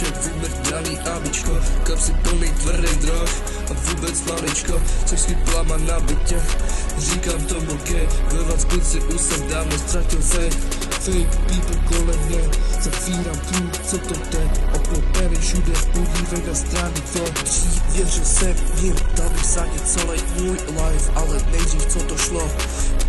frišek, vymrdaný abičko, kapsy plný tvrdých drog a vůbec maličko, což schytla na bytě. Říkám tomu gay, ve vás kluci už jsem dávno ztratil fake people kolem mě. Zavírám klub, co to jde, oklopený všude, podívej na strany dřív věřil jsem jim, dal bych za ně celý můj life, ale nejdřív co to šlo,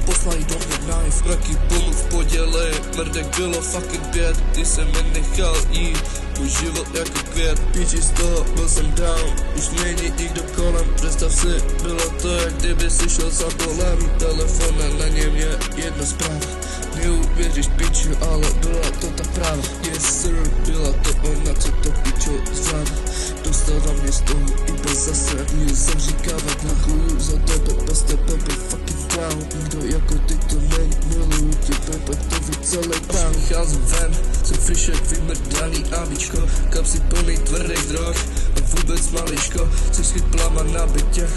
poslali do mě knife. Mraky bomu v poděli, mrdek bylo fucking 5, když jsem je nechal jít, můj život jako květ. Píči z toho, byl jsem down, už není nikdo kolem, představ si, bylo to jak kdyby si šel za bolem. Telefon a na něm je jedna zpráva, neuvěříš piču, ale byla to ta práva. Yes sir, byla to ona, co to pičo zvládla. Dostala mě z toho i bez zasraní, jsem říkávat děkuju za tebe, bez tebe byl fucking down. Nikdo jako ty to není, miluju tě bebe, to ví celý town. Vycházím ven, jsem frišek, vymrdaný abičko, kapsy plný tvrdých drog a vůbec maličko, což schytla na bytě.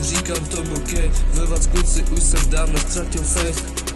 Říkám tomu gay, ve vás kluci už jsem dávno ztratil faith.